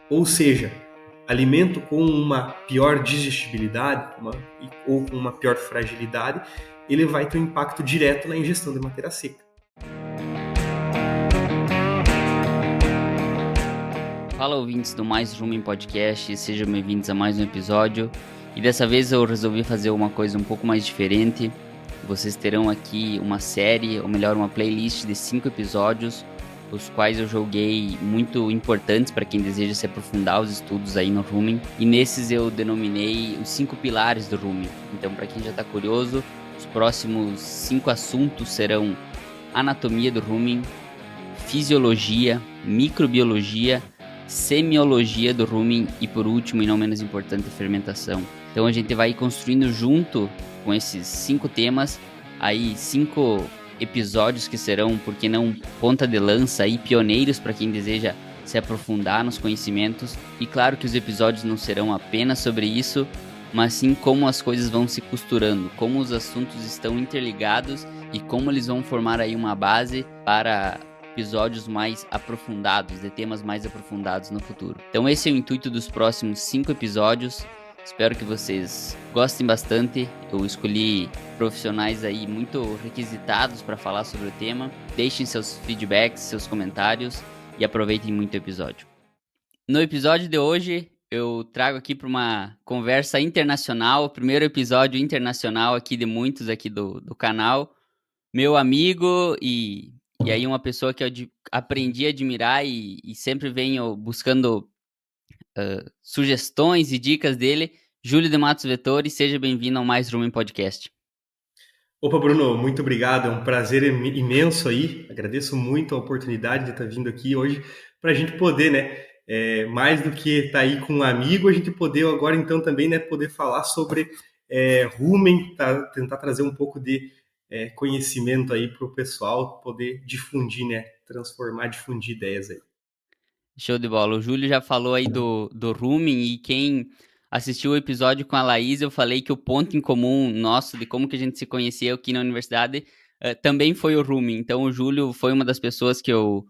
ou seja, alimento com uma pior digestibilidade ou com uma pior fragilidade, ele vai ter um impacto direto na ingestão de matéria seca. Fala, ouvintes do Mais Rumen Podcast, sejam bem-vindos a mais um episódio. E dessa vez eu resolvi fazer uma coisa um pouco mais diferente. Vocês terão aqui uma série, ou melhor, uma playlist de 5 episódios, os quais eu julguei muito importantes para quem deseja se aprofundar os estudos aí no Rumen. E nesses eu denominei os 5 pilares do Rumen. Então, para quem já está curioso, os próximos 5 assuntos serão anatomia do Rumen, fisiologia, microbiologia, semiologia do rumen e, por último e não menos importante, fermentação. Então a gente vai construindo junto com esses 5 temas, aí 5 episódios que serão, por que não, ponta de lança e pioneiros para quem deseja se aprofundar nos conhecimentos. E claro que os episódios não serão apenas sobre isso, mas sim como as coisas vão se costurando, como os assuntos estão interligados e como eles vão formar aí uma base para episódios mais aprofundados, de temas mais aprofundados no futuro. Então esse é o intuito dos próximos 5 episódios. Espero que vocês gostem bastante. Eu escolhi profissionais aí muito requisitados para falar sobre o tema. Deixem seus feedbacks, seus comentários e aproveitem muito o episódio. No episódio de hoje, eu trago aqui para uma conversa internacional, o primeiro episódio internacional aqui de muitos aqui do canal. Meu amigo e aí uma pessoa que eu aprendi a admirar e sempre venho buscando sugestões e dicas dele, Júlio de Matos Vettori. Seja bem-vindo ao Mais Rumen Podcast. Opa, Bruno, muito obrigado, é um prazer imenso aí, agradeço muito a oportunidade de estar vindo aqui hoje para a gente poder, né, mais do que estar aí com um amigo, a gente poder agora então também, né, poder falar sobre rumen, tentar trazer um pouco de conhecimento aí para o pessoal, poder difundir, né, difundir ideias aí. Show de bola. O Júlio já falou aí do rumen e quem assistiu o episódio com a Laís, eu falei que o ponto em comum nosso de como que a gente se conhecia aqui na universidade também foi o rumen. Então o Júlio foi uma das pessoas que eu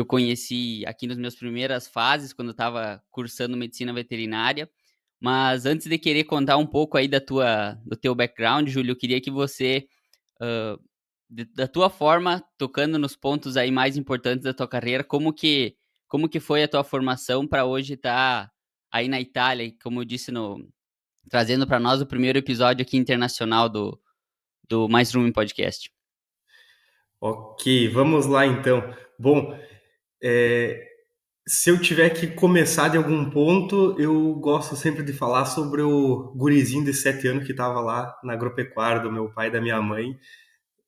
conheci aqui nas minhas primeiras fases, quando eu estava cursando medicina veterinária. Mas antes de querer contar um pouco aí do teu background, Júlio, eu queria que você, da tua forma, tocando nos pontos aí mais importantes da tua carreira, como que foi a tua formação para hoje estar aí na Itália, como eu disse, trazendo para nós o primeiro episódio aqui internacional do Mais Rumen Podcast? Ok, vamos lá então. Bom, se eu tiver que começar de algum ponto, eu gosto sempre de falar sobre o gurizinho de 7 anos que estava lá na agropecuária do meu pai e da minha mãe.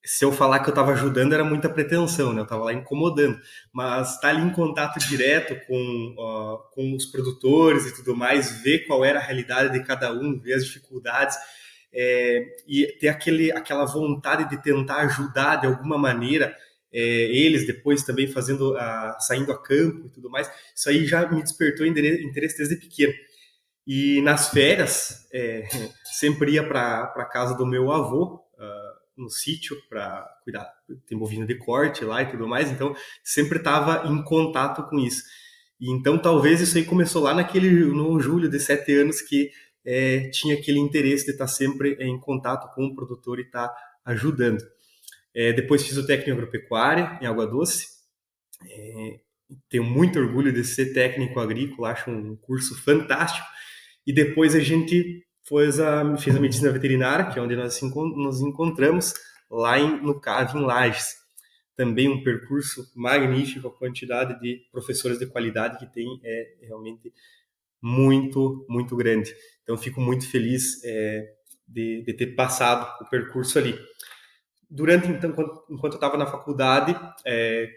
Se eu falar que eu estava ajudando, era muita pretensão, né? Eu estava lá incomodando. Mas estar ali em contato direto com os produtores e tudo mais, ver qual era a realidade de cada um, ver as dificuldades, e ter aquela vontade de tentar ajudar de alguma maneira, eles depois também saindo a campo e tudo mais, isso aí já me despertou interesse desde pequeno. E nas férias, sempre ia para casa do meu avô, no sítio, para cuidar, tem bovino de corte lá e tudo mais, então sempre estava em contato com isso. E então talvez isso aí começou lá no Júlio de 7 anos, que tinha aquele interesse de estar sempre em contato com o produtor e estar ajudando. Depois fiz o técnico em agropecuária em Água Doce. Tenho muito orgulho de ser técnico agrícola, acho um curso fantástico. E depois a gente fez a medicina veterinária, que é onde nós nos encontramos, lá no CAV, em Lages. Também um percurso magnífico, a quantidade de professores de qualidade que tem é realmente muito, muito grande. Então, fico muito feliz de ter passado o percurso ali. Então, enquanto eu estava na faculdade,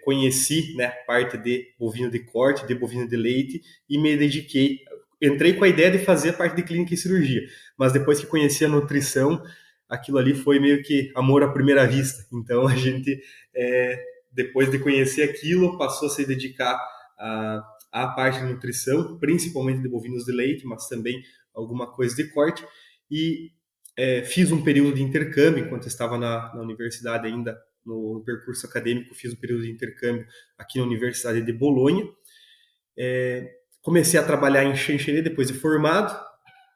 conheci, né, parte de bovino de corte, de bovino de leite, e me dediquei. Entrei com a ideia de fazer a parte de clínica e cirurgia, mas depois que conheci a nutrição, aquilo ali foi meio que amor à primeira vista. Então a gente, depois de conhecer aquilo, passou a se dedicar à parte de nutrição, principalmente de bovinos de leite, mas também alguma coisa de corte. E fiz um período de intercâmbio enquanto estava na universidade ainda, no percurso acadêmico, fiz um período de intercâmbio aqui na Universidade de Bolonha. Comecei a trabalhar em Xanxerê depois de formado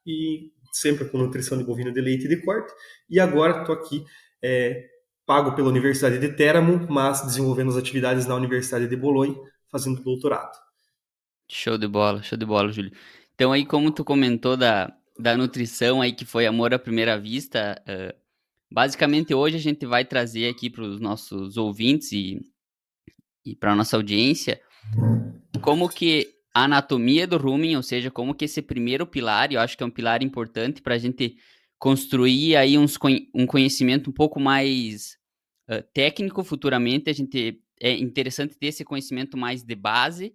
e sempre com nutrição de bovino de leite e de corte. E agora estou aqui pago pela Universidade de Teramo, mas desenvolvendo as atividades na Universidade de Bolonha, fazendo doutorado. Show de bola, Júlio. Então aí, como tu comentou da nutrição aí, que foi amor à primeira vista, basicamente hoje a gente vai trazer aqui para os nossos ouvintes e para a nossa audiência, como que a anatomia do rumen, ou seja, como que esse primeiro pilar, e eu acho que é um pilar importante para a gente construir aí um conhecimento um pouco mais técnico futuramente, a gente é interessante ter esse conhecimento mais de base,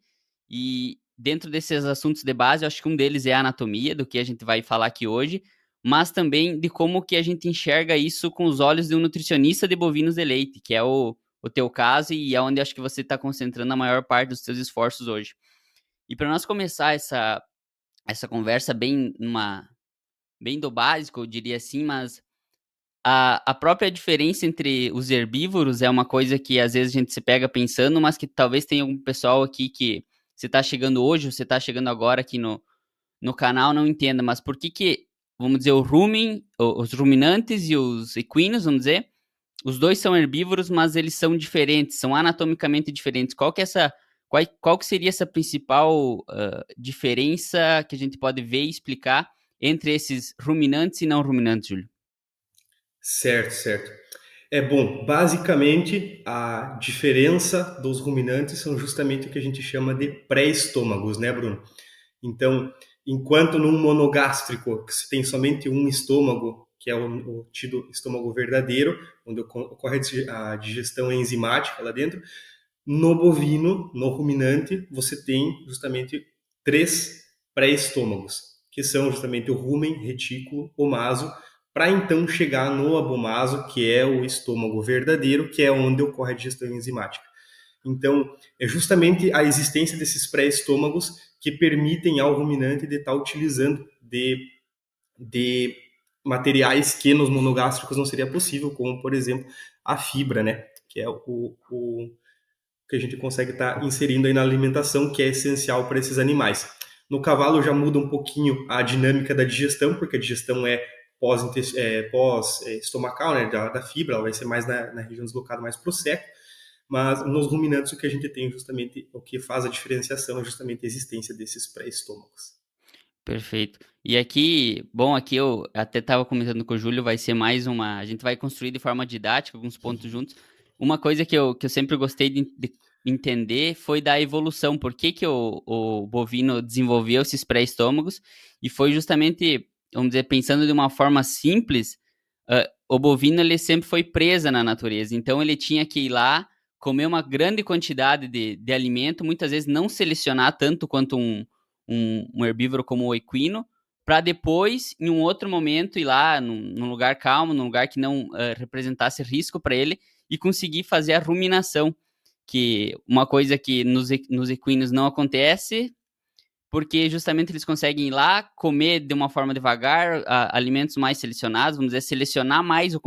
e dentro desses assuntos de base, eu acho que um deles é a anatomia, do que a gente vai falar aqui hoje, mas também de como que a gente enxerga isso com os olhos de um nutricionista de bovinos de leite, que é o teu caso e é onde acho que você está concentrando a maior parte dos seus esforços hoje. E para nós começar essa conversa bem do básico, eu diria assim, mas a própria diferença entre os herbívoros é uma coisa que às vezes a gente se pega pensando, mas que talvez tenha algum pessoal aqui que você está chegando hoje, você está chegando agora aqui no canal, não entenda, mas por que, vamos dizer, os ruminantes e os equinos, vamos dizer, os dois são herbívoros, mas eles são diferentes, são anatomicamente diferentes. Qual que seria essa principal diferença que a gente pode ver e explicar entre esses ruminantes e não ruminantes, Júlio? Certo, certo. É bom, basicamente a diferença dos ruminantes são justamente o que a gente chama de pré-estômagos, né, Bruno? Então, enquanto num monogástrico que se tem somente um estômago, que é o tido estômago verdadeiro, onde ocorre a digestão enzimática lá dentro, no bovino, no ruminante, você tem justamente três pré-estômagos, que são justamente o rumen, retículo, omaso, para então chegar no abomaso, que é o estômago verdadeiro, que é onde ocorre a digestão enzimática. Então, é justamente a existência desses pré-estômagos que permitem ao ruminante de estar utilizando de materiais que nos monogástricos não seria possível, como, por exemplo, a fibra, né? Que é o que a gente consegue estar inserindo aí na alimentação, que é essencial para esses animais. No cavalo já muda um pouquinho a dinâmica da digestão, porque a digestão é pós-estomacal, né, da fibra, ela vai ser mais na região deslocada, mais para o seco, mas nos ruminantes o que a gente tem justamente, o que faz a diferenciação é justamente a existência desses pré-estômagos. Perfeito. E aqui, bom, aqui eu até estava comentando com o Júlio, vai ser mais uma. A gente vai construir de forma didática alguns pontos juntos. Uma coisa que eu sempre gostei de entender foi da evolução. Por que, que o bovino desenvolveu esses pré-estômagos? E foi justamente, vamos dizer, pensando de uma forma simples, o bovino ele sempre foi presa na natureza. Então ele tinha que ir lá, comer uma grande quantidade de alimento, muitas vezes não selecionar tanto quanto um herbívoro como o equino, para depois, em um outro momento, ir lá num lugar calmo, num lugar que não representasse risco para ele e conseguir fazer a ruminação, que uma coisa que nos equinos não acontece, porque justamente eles conseguem ir lá, comer de uma forma devagar, alimentos mais selecionados, vamos dizer, selecionar mais o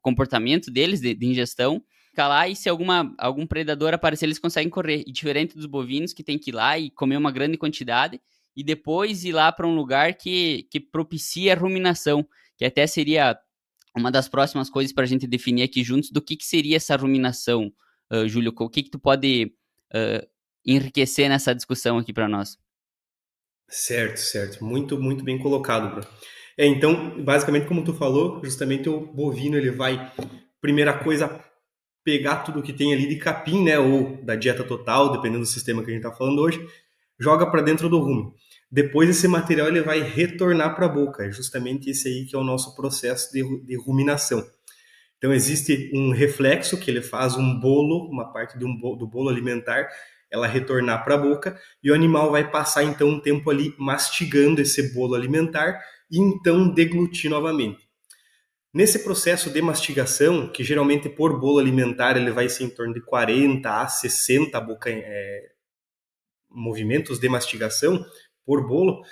comportamento deles de ingestão, ficar lá e se algum predador aparecer, eles conseguem correr. E diferente dos bovinos, que tem que ir lá e comer uma grande quantidade, e depois ir lá para um lugar que propicia a ruminação, que até seria uma das próximas coisas para a gente definir aqui juntos, do que seria essa ruminação, Júlio, o que tu pode enriquecer nessa discussão aqui para nós. Certo, certo. Muito, muito bem colocado, Bruno. Então, basicamente, como tu falou, justamente o bovino, ele vai, primeira coisa, pegar tudo que tem ali de capim, né, ou da dieta total, dependendo do sistema que a gente está falando hoje, joga para dentro do rumo. Depois esse material ele vai retornar para a boca. É justamente esse aí que é o nosso processo de ruminação. Então existe um reflexo que ele faz um bolo, uma parte do bolo alimentar, ela retornar para a boca e o animal vai passar então um tempo ali mastigando esse bolo alimentar e então deglutir novamente. Nesse processo de mastigação, que geralmente por bolo alimentar ele vai ser em torno de 40 a 60 movimentos de mastigação por bolo,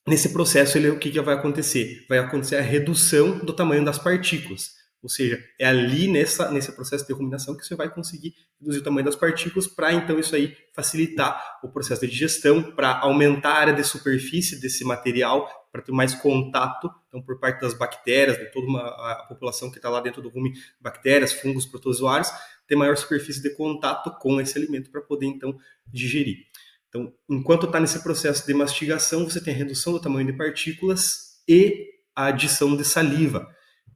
nesse processo o que vai acontecer? Vai acontecer a redução do tamanho das partículas. Ou seja, é ali nesse processo de ruminação que você vai conseguir reduzir o tamanho das partículas para, então, isso aí facilitar o processo de digestão, para aumentar a área de superfície desse material, para ter mais contato, então, por parte das bactérias, de toda a população que está lá dentro do rumen, bactérias, fungos, protozoários, ter maior superfície de contato com esse alimento para poder, então, digerir. Então, enquanto está nesse processo de mastigação, você tem a redução do tamanho de partículas e a adição de saliva,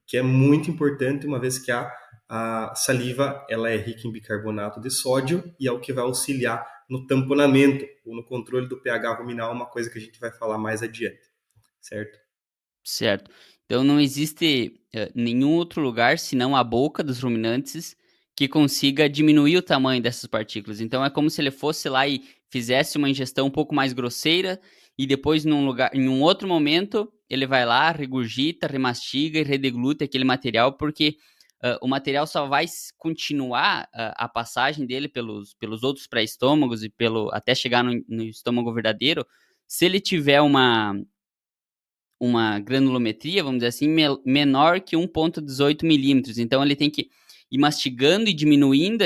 que é muito importante, uma vez que a saliva ela é rica em bicarbonato de sódio e é o que vai auxiliar no tamponamento ou no controle do pH ruminal, uma coisa que a gente vai falar mais adiante, certo? Certo. Então não existe nenhum outro lugar senão a boca dos ruminantes que consiga diminuir o tamanho dessas partículas. Então é como se ele fosse lá e fizesse uma ingestão um pouco mais grosseira e depois em um outro momento ele vai lá, regurgita, remastiga e redeglute aquele material porque o material só vai continuar a passagem dele pelos outros pré-estômagos e até chegar no estômago verdadeiro se ele tiver uma granulometria, vamos dizer assim, menor que 1,18 milímetros. Então, ele tem que ir mastigando e diminuindo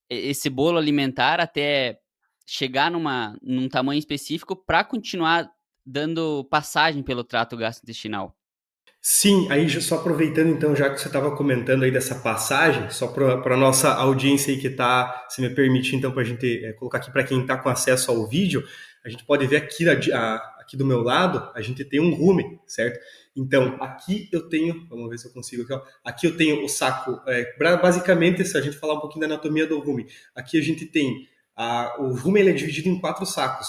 esse bolo alimentar até chegar num tamanho específico para continuar dando passagem pelo trato gastrointestinal. Sim, aí só aproveitando então, já que você estava comentando aí dessa passagem, só para a nossa audiência aí que está, se me permite então, para a gente colocar aqui para quem está com acesso ao vídeo, a gente pode ver aqui, aqui do meu lado, a gente tem um rumen, certo? Então, aqui eu tenho, vamos ver se eu consigo aqui, ó, aqui eu tenho o saco, basicamente, se a gente falar um pouquinho da anatomia do rumen, aqui a gente tem, o rumen ele é dividido em 4 sacos,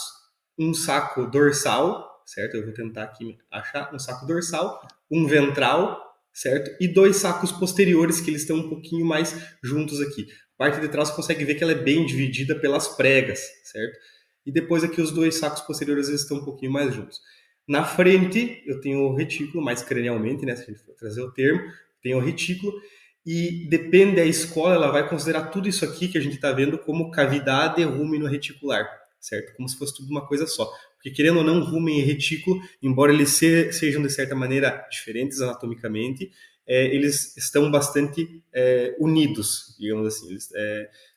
um saco dorsal, certo? Eu vou tentar aqui achar um saco dorsal, um ventral, certo? E 2 sacos posteriores que eles estão um pouquinho mais juntos aqui. A parte de trás você consegue ver que ela é bem dividida pelas pregas, certo? E depois aqui os 2 sacos posteriores eles estão um pouquinho mais juntos. Na frente eu tenho o retículo, mais cranialmente, né? Se a gente for trazer o termo, tem o retículo e depende da escola, ela vai considerar tudo isso aqui que a gente está vendo como cavidade rúmeno reticular, certo? Como se fosse tudo uma coisa só. Porque, querendo ou não, rumen e retículo, embora eles sejam de certa maneira diferentes anatomicamente, eles estão bastante unidos, digamos assim.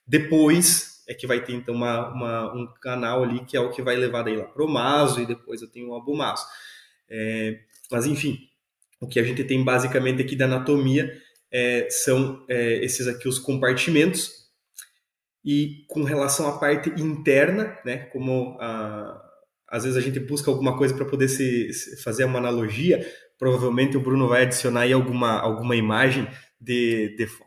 Depois é que vai ter então um canal ali que é o que vai levar daí lá para o maso e depois eu tenho o abomaso. Mas enfim, o que a gente tem basicamente aqui da anatomia são esses aqui os compartimentos. E com relação à parte interna, né, como às vezes a gente busca alguma coisa para poder se fazer uma analogia, provavelmente o Bruno vai adicionar aí alguma imagem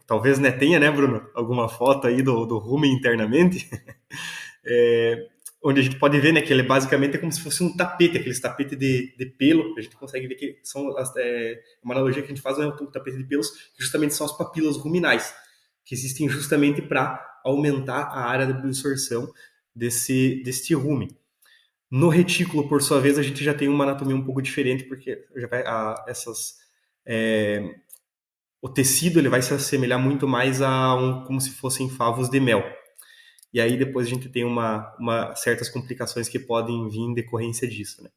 talvez né, tenha, né, Bruno, alguma foto aí do rumen internamente, onde a gente pode ver, né, que ele basicamente é como se fosse um tapete, aqueles tapete de pelo, a gente consegue ver que são uma analogia que a gente faz, né, o tapete de pelos, que justamente são as papilas ruminais, que existem justamente para aumentar a área de absorção deste rumen. No retículo, por sua vez, a gente já tem uma anatomia um pouco diferente, porque já vai, o tecido ele vai se assemelhar muito mais como se fossem favos de mel. E aí depois a gente tem certas complicações que podem vir em decorrência disso, né?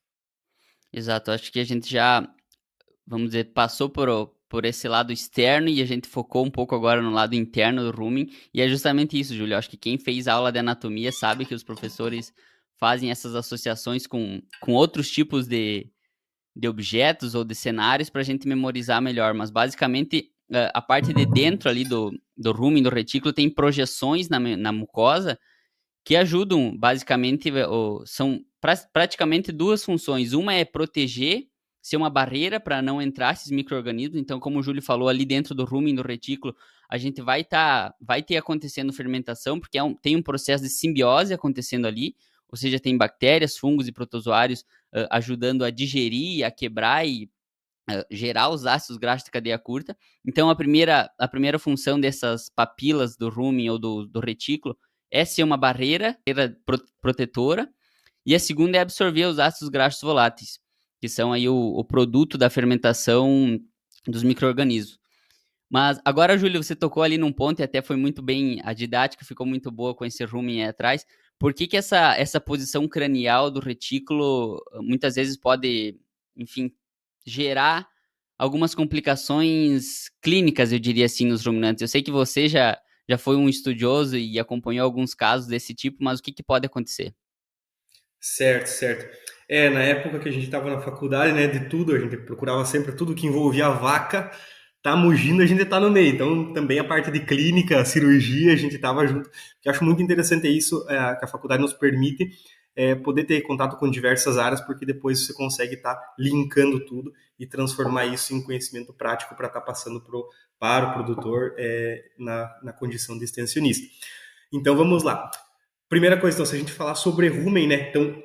Exato, acho que a gente já, vamos dizer, passou por esse lado externo e a gente focou um pouco agora no lado interno do rooming. E é justamente isso, Júlio. Acho que quem fez aula de anatomia sabe que os professores fazem essas associações com outros tipos de objetos ou de cenários para a gente memorizar melhor. Mas basicamente a parte de dentro ali do rooming, do retículo, tem projeções na mucosa que ajudam, basicamente, são praticamente duas funções. Uma é proteger, ser uma barreira para não entrar esses micro-organismos. Então, como o Júlio falou, ali dentro do rumen, do retículo, a gente vai ter acontecendo fermentação, porque tem um processo de simbiose acontecendo ali, ou seja, tem bactérias, fungos e protozoários ajudando a digerir, a quebrar e gerar os ácidos graxos de cadeia curta. Então, a primeira função dessas papilas do rumen ou do retículo é ser uma barreira protetora, e a segunda é absorver os ácidos graxos voláteis, que são aí o produto da fermentação dos micro-organismos. Mas agora, Júlio, você tocou ali num ponto e até foi muito bem, a didática ficou muito boa com esse rumen aí atrás. Por que essa posição cranial do retículo muitas vezes pode, enfim, gerar algumas complicações clínicas, eu diria assim, nos ruminantes. Eu sei que você já foi um estudioso e acompanhou alguns casos desse tipo, mas o que pode acontecer? Certo, certo. Na época que a gente estava na faculdade, né, de tudo, a gente procurava sempre tudo que envolvia a vaca, tá mugindo, a gente tá no meio. Então, também a parte de clínica, cirurgia, a gente tava junto. Eu acho muito interessante isso, que a faculdade nos permite, poder ter contato com diversas áreas, porque depois você consegue estar linkando tudo e transformar isso em conhecimento prático para estar passando para o produtor, na condição de extensionista. Então, vamos lá. Primeira coisa, então, se a gente falar sobre rumen, né? Então,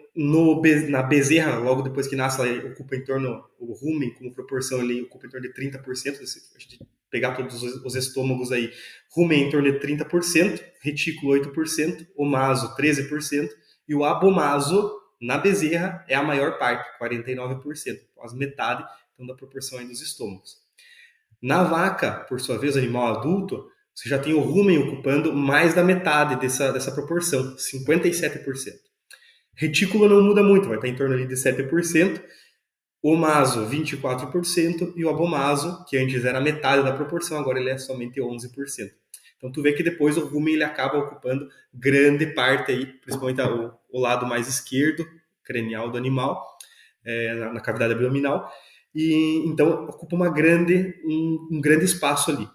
na bezerra, logo depois que nasce, ela ocupa em torno, o rumen, como proporção, ele ocupa em torno de 30%. Se a gente pegar todos os estômagos aí, rumen em torno de 30%, retículo 8%, omaso 13%, e o abomaso, na bezerra, é a maior parte, 49%, quase metade, então, da proporção aí dos estômagos. Na vaca, por sua vez, animal adulto, você já tem o rumen ocupando mais da metade dessa proporção, 57%. Retículo não muda muito, vai estar em torno ali de 7%. O maso, 24%. E o abomaso, que antes era metade da proporção, agora ele é somente 11%. Então tu vê que depois o rumen ele acaba ocupando grande parte aí, principalmente o lado mais esquerdo, cranial do animal, na cavidade abdominal. E então ocupa um grande espaço ali.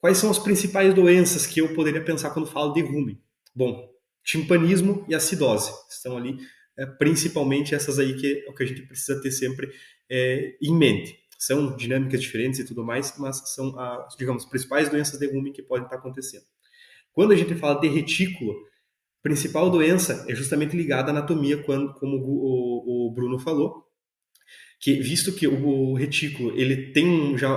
Quais são as principais doenças que eu poderia pensar quando falo de rumen? Bom, timpanismo e acidose estão ali, principalmente essas aí que é o que a gente precisa ter sempre em mente. São dinâmicas diferentes e tudo mais, mas são, digamos, as principais doenças de rumen que podem estar acontecendo. Quando a gente fala de retículo, a principal doença é justamente ligada à anatomia, como o Bruno falou, que visto que o retículo ele tem já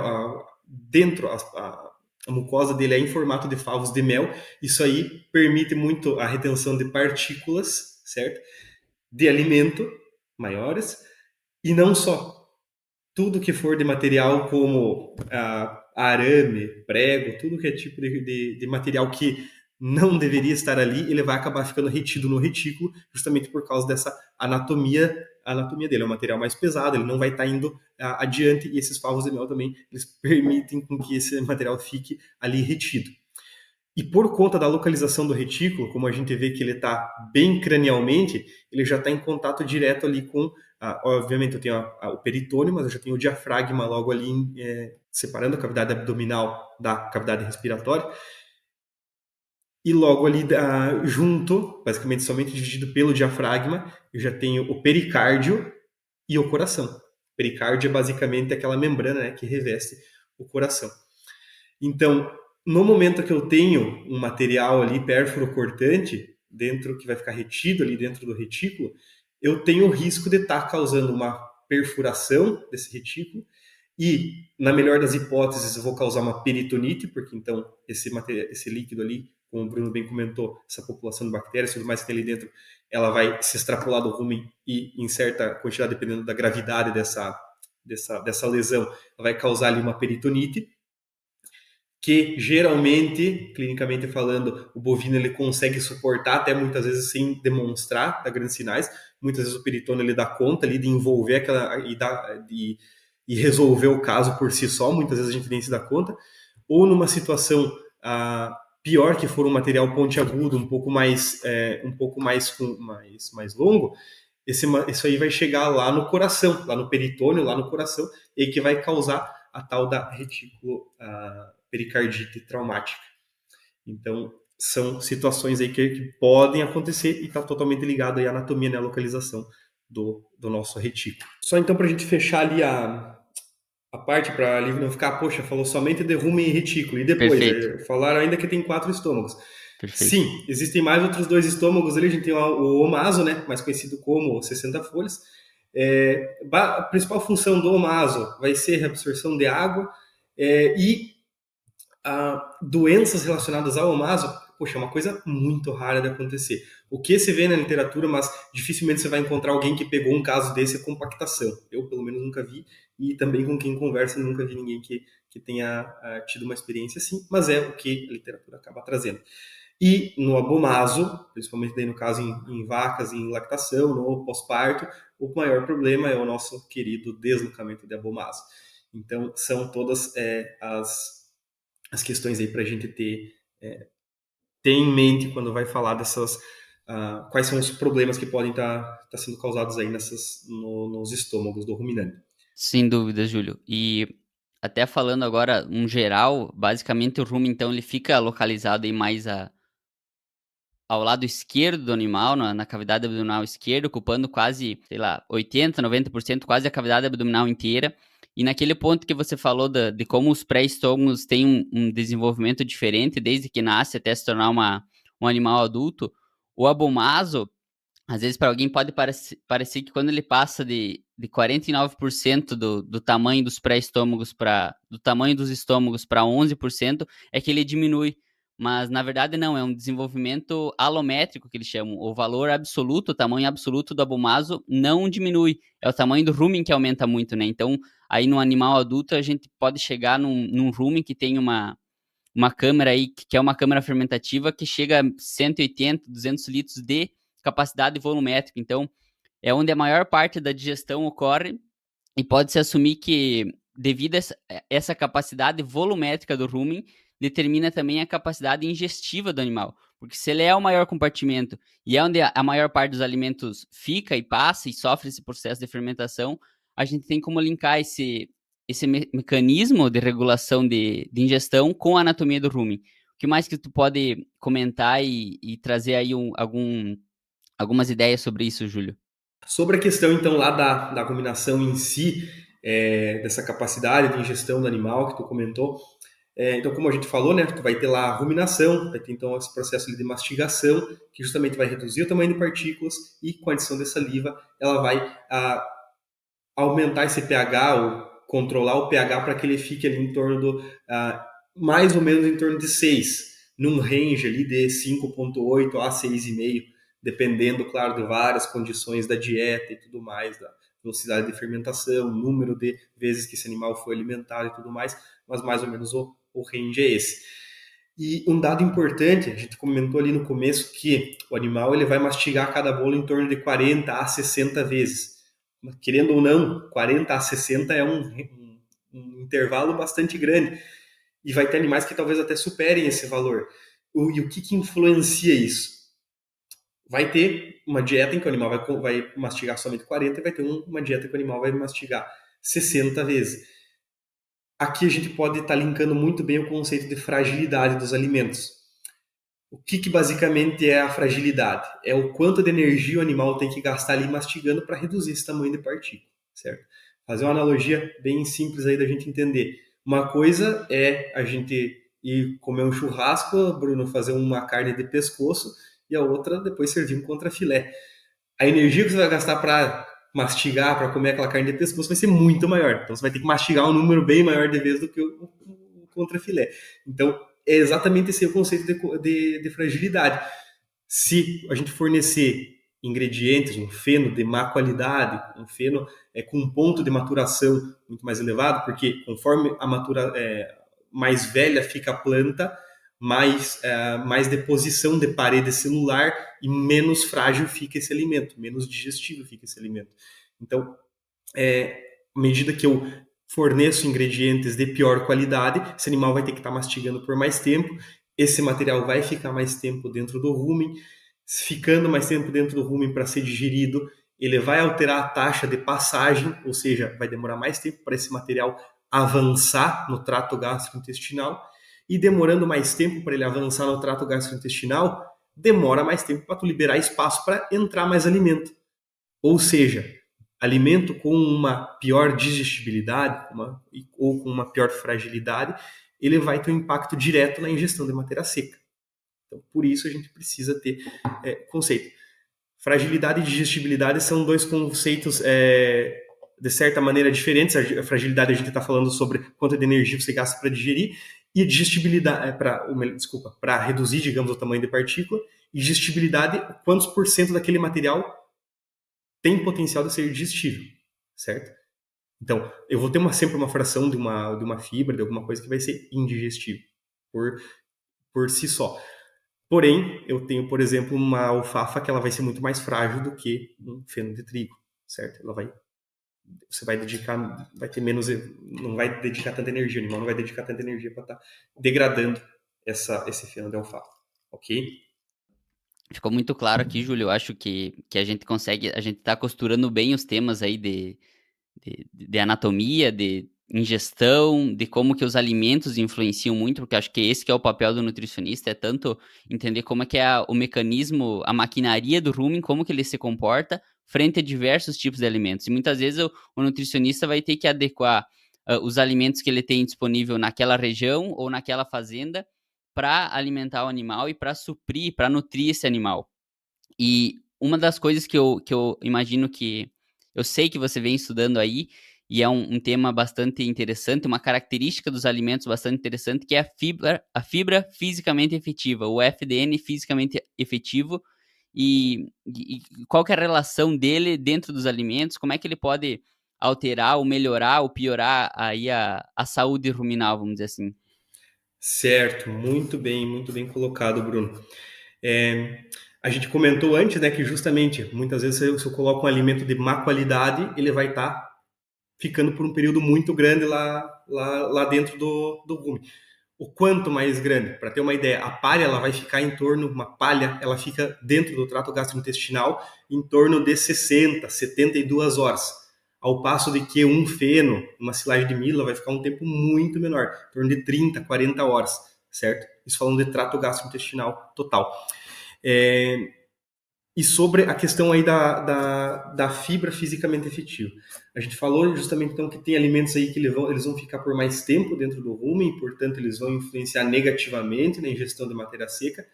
dentro a mucosa dele é em formato de favos de mel, isso aí permite muito a retenção de partículas, certo? De alimento maiores, e não só. Tudo que for de material como arame, prego, tudo que é tipo de material que não deveria estar ali, ele vai acabar ficando retido no retículo, justamente por causa dessa anatomia, a anatomia dele. É um material mais pesado, ele não vai estar indo adiante, e esses favos de mel também, eles permitem com que esse material fique ali retido. E por conta da localização do retículo, como a gente vê que ele está bem cranialmente, ele já está em contato direto ali com, obviamente eu tenho o peritônio, mas eu já tenho o diafragma logo ali, separando a cavidade abdominal da cavidade respiratória. E logo ali junto, basicamente somente dividido pelo diafragma, eu já tenho o pericárdio e o coração. O pericárdio é basicamente aquela membrana, né, que reveste o coração. Então, no momento que eu tenho um material ali pérfuro cortante dentro que vai ficar retido ali dentro do retículo, eu tenho o risco de estar causando uma perfuração desse retículo e, na melhor das hipóteses, eu vou causar uma peritonite, porque então esse líquido ali, como o Bruno bem comentou, essa população de bactérias e tudo mais que tem ali dentro, ela vai se extrapolar do rumen e, em certa quantidade, dependendo da gravidade dessa lesão, ela vai causar ali uma peritonite, que geralmente, clinicamente falando, o bovino ele consegue suportar, até muitas vezes sem demonstrar, dá grandes sinais. Muitas vezes o peritônio ele dá conta ali de envolver aquela e resolver o caso por si só. Muitas vezes a gente nem se dá conta. Ou numa situação pior, que for um material pontiagudo, um pouco mais longo, isso aí vai chegar lá no coração, lá no peritônio, lá no coração, e que vai causar a tal da retículo pericardite traumática. Então, são situações aí que podem acontecer e está totalmente ligado aí à anatomia, né, à localização do nosso retículo. Só então para a gente fechar ali a parte, para ali não ficar, poxa, falou somente de rumen e retículo, e depois, Perfeito, falaram ainda que tem 4 estômagos. perfeito. Sim, existem mais outros 2 estômagos ali, a gente tem o omaso, né, mais conhecido como 60 folhas. A principal função do omaso vai ser a reabsorção de água, e doenças relacionadas ao omaso, poxa, é uma coisa muito rara de acontecer. O que se vê na literatura, mas dificilmente você vai encontrar alguém que pegou um caso desse, é compactação. Eu, pelo menos, nunca vi, e também com quem conversa, nunca vi ninguém que tenha tido uma experiência assim, mas é o que a literatura acaba trazendo. E no abomaso, principalmente daí no caso em vacas em lactação, no pós-parto, o maior problema é o nosso querido deslocamento de abomaso. Então, são todas as questões aí para a gente ter em mente quando vai falar dessas, quais são os problemas que podem estar sendo causados aí nos estômagos do ruminante. Sem dúvida, Júlio. E até falando agora um geral, basicamente o rumo então ele fica localizado aí mais ao lado esquerdo do animal, na cavidade abdominal esquerda, ocupando quase, sei lá, 80, 90%, quase a cavidade abdominal inteira. E naquele ponto que você falou de como os pré-estômagos têm um desenvolvimento diferente desde que nasce até se tornar um animal adulto, o abomaso às vezes, para alguém pode parecer que quando ele passa de 49% do tamanho dos pré-estômagos do tamanho dos estômagos para 11%, é que ele diminui. Mas, na verdade, não, é um desenvolvimento alométrico que eles chamam. O valor absoluto, o tamanho absoluto do abomaso não diminui. É o tamanho do rumen que aumenta muito, né? Então, aí no animal adulto, a gente pode chegar num rumen que tem uma câmara aí, que é uma câmara fermentativa que chega a 180, 200 litros de capacidade volumétrica. Então, é onde a maior parte da digestão ocorre e pode-se assumir que, devido a essa capacidade volumétrica do rumen, determina também a capacidade ingestiva do animal. Porque se ele é o maior compartimento e é onde a maior parte dos alimentos fica e passa e sofre esse processo de fermentação, a gente tem como linkar esse mecanismo de regulação de ingestão com a anatomia do rumen. O que mais que tu pode comentar e trazer aí algumas ideias sobre isso, Júlio? Sobre a questão, então, lá da combinação em si, dessa capacidade de ingestão do animal que tu comentou, então, como a gente falou, né, tu vai ter lá a ruminação, vai ter então esse processo de mastigação, que justamente vai reduzir o tamanho de partículas e com a adição de saliva, ela vai aumentar esse pH ou controlar o pH para que ele fique ali em torno mais ou menos em torno de 6, num range ali de 5,8 a 6,5, dependendo, claro, de várias condições da dieta e tudo mais, da velocidade de fermentação, número de vezes que esse animal foi alimentado e tudo mais, mas mais ou menos o range é esse. E um dado importante, a gente comentou ali no começo que o animal ele vai mastigar cada bolo em torno de 40 a 60 vezes. Querendo ou não, 40 a 60 é um intervalo bastante grande. E vai ter animais que talvez até superem esse valor. E o que influencia isso? Vai ter uma dieta em que o animal vai mastigar somente 40 e vai ter uma dieta que o animal vai mastigar 60 vezes. Aqui a gente pode estar linkando muito bem o conceito de fragilidade dos alimentos. O que basicamente é a fragilidade? É o quanto de energia o animal tem que gastar ali mastigando para reduzir esse tamanho de partícula, certo? Fazer uma analogia bem simples aí da gente entender. Uma coisa é a gente ir comer um churrasco, Bruno, fazer uma carne de pescoço, e a outra depois servir um contrafilé. A energia que você vai gastar para mastigar, para comer aquela carne de pescoço vai ser muito maior. Então você vai ter que mastigar um número bem maior de vezes do que o contrafilé. Então é exatamente esse o conceito de fragilidade. Se a gente fornecer ingredientes, um feno de má qualidade, um feno com um ponto de maturação muito mais elevado, porque conforme mais velha fica a planta, mais deposição de parede celular e menos frágil fica esse alimento, menos digestivo fica esse alimento. Então, à medida que eu forneço ingredientes de pior qualidade, esse animal vai ter que estar mastigando por mais tempo, esse material vai ficar mais tempo dentro do rumen, ficando mais tempo dentro do rumen para ser digerido, ele vai alterar a taxa de passagem, ou seja, vai demorar mais tempo para esse material avançar no trato gastrointestinal, e demorando mais tempo para ele avançar no trato gastrointestinal, demora mais tempo para tu liberar espaço para entrar mais alimento. Ou seja, alimento com uma pior digestibilidade ou com uma pior fragilidade, ele vai ter um impacto direto na ingestão de matéria seca. Então, por isso a gente precisa ter conceito. Fragilidade e digestibilidade são dois conceitos de certa maneira diferentes. A fragilidade a gente está falando sobre quanto de energia você gasta para digerir, e a digestibilidade para reduzir, digamos, o tamanho de partícula, e digestibilidade, quantos por cento daquele material tem potencial de ser digestível, certo? Então, eu vou ter sempre uma fração de uma fibra, de alguma coisa que vai ser indigestível por si só. Porém, eu tenho, por exemplo, uma alfafa que ela vai ser muito mais frágil do que um feno de trigo, certo? Ela vai você vai ter menos, não vai dedicar tanta energia, o animal não vai dedicar tanta energia para estar degradando esse feno de alfafa, ok? Ficou muito claro aqui, Júlio. Eu acho que a gente consegue, a gente tá costurando bem os temas aí de anatomia, de ingestão, de como que os alimentos influenciam muito, porque acho que esse que é o papel do nutricionista, é tanto entender como é que é o mecanismo, a maquinaria do rumen, como que ele se comporta frente a diversos tipos de alimentos. E muitas vezes o nutricionista vai ter que adequar os alimentos que ele tem disponível naquela região ou naquela fazenda para alimentar o animal e para suprir, para nutrir esse animal. E uma das coisas que eu imagino que eu sei que você vem estudando aí, e é um tema bastante interessante, uma característica dos alimentos bastante interessante, que é a fibra fisicamente efetiva, o FDN fisicamente efetivo, e qual que é a relação dele dentro dos alimentos, como é que ele pode alterar, ou melhorar, ou piorar aí a saúde ruminal, vamos dizer assim. Certo, muito bem colocado, Bruno. É, a gente comentou antes, né, que justamente muitas vezes se eu coloco um alimento de má qualidade, ele vai estar ficando por um período muito grande lá dentro do rumen. O quanto mais grande, para ter uma ideia, a palha ela vai ficar em torno, uma palha, ela fica dentro do trato gastrointestinal em torno de 60, 72 horas. Ao passo de que um feno, uma silagem de milho, vai ficar um tempo muito menor, em torno de 30, 40 horas, certo? Isso falando de trato gastrointestinal total. É, e sobre a questão aí da fibra fisicamente efetiva. A gente falou justamente então que tem alimentos aí que eles vão ficar por mais tempo dentro do rumen, portanto eles vão influenciar negativamente na ingestão de matéria seca,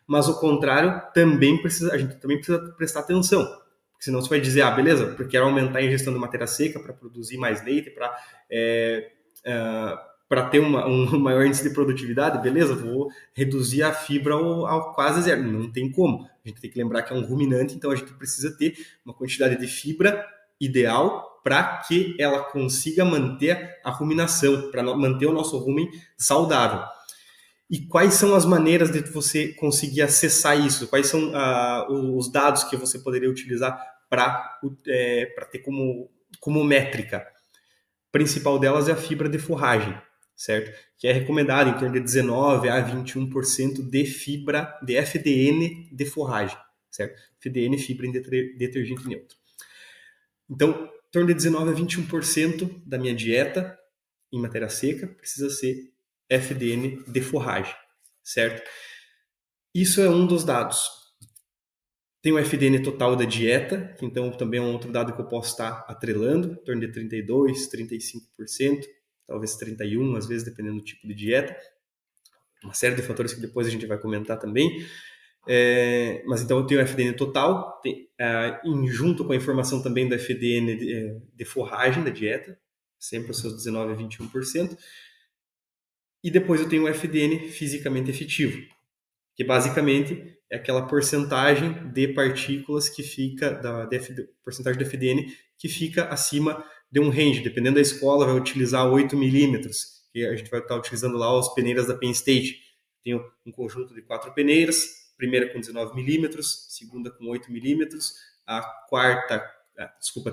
mas o contrário a gente também precisa prestar atenção, porque senão você vai dizer, ah, beleza, porque quero aumentar a ingestão de matéria seca para produzir mais leite, é, para ter um maior índice de produtividade, beleza, vou reduzir a fibra ao quase zero. Não tem como. A gente tem que lembrar que é um ruminante, então a gente precisa ter uma quantidade de fibra ideal para que ela consiga manter a ruminação, para manter o nosso rumen saudável. E quais são as maneiras de você conseguir acessar isso? Quais são os dados que você poderia utilizar para ter como métrica? A principal delas é a fibra de forragem, certo? Que é recomendada em torno de 19 a 21% de fibra de FDN de forragem, certo? FDN, fibra em detergente neutro. Então, em torno de 19 a 21% da minha dieta em matéria seca precisa ser FDN de forragem, certo? Isso é um dos dados. Tem o FDN total da dieta, que então também é um outro dado que eu posso estar atrelando, em torno de 32, 35%, talvez 31%, às vezes, dependendo do tipo de dieta. Uma série de fatores que depois a gente vai comentar também. Mas então eu tenho o FDN total, junto com a informação também do FDN de forragem da dieta, sempre os seus 19 a 21%. E depois eu tenho o FDN fisicamente efetivo, que basicamente é aquela porcentagem de partículas que fica, porcentagem de FDN que fica acima de um range. Dependendo da escola, vai utilizar 8 milímetros, que a gente vai estar utilizando lá as peneiras da Penn State. Tem um conjunto de 4 peneiras, primeira com 19 milímetros, segunda com 8 milímetros, a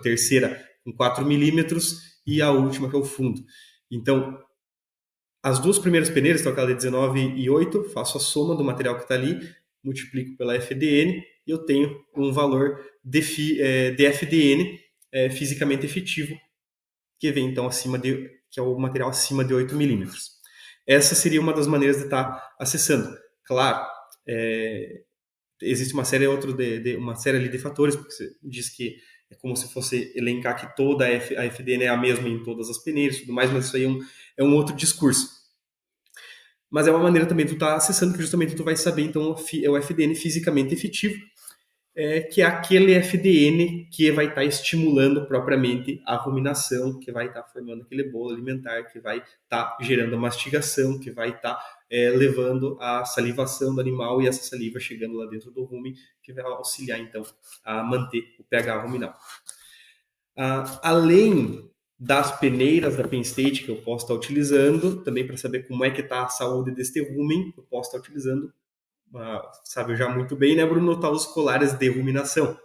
terceira com 4 milímetros e a última que é o fundo. Então, as duas primeiras peneiras, então aquela de 19 e 8, faço a soma do material que está ali, multiplico pela FDN e eu tenho um valor de FDN fisicamente efetivo, que vem então que é o material acima de 8 milímetros. Essa seria uma das maneiras de estar acessando. Claro, existe uma série uma série ali de fatores, porque você diz que é como se fosse elencar que toda a FDN é a mesma em todas as peneiras e tudo mais, mas isso aí é um outro discurso. Mas é uma maneira também de tu estar acessando, que justamente tu vai saber, então, é o FDN fisicamente efetivo, que é aquele FDN que vai estar estimulando propriamente a ruminação, que vai estar formando aquele bolo alimentar, que vai estar gerando a mastigação, que vai estar levando a salivação do animal e essa saliva chegando lá dentro do rumen, que vai auxiliar, então, a manter o pH ruminal. Além das peneiras da Penn State que eu posso estar utilizando, também para saber como é que está a saúde deste rumen, eu posso estar utilizando, sabe já muito bem, né, Bruno, tá, os colares de ruminação.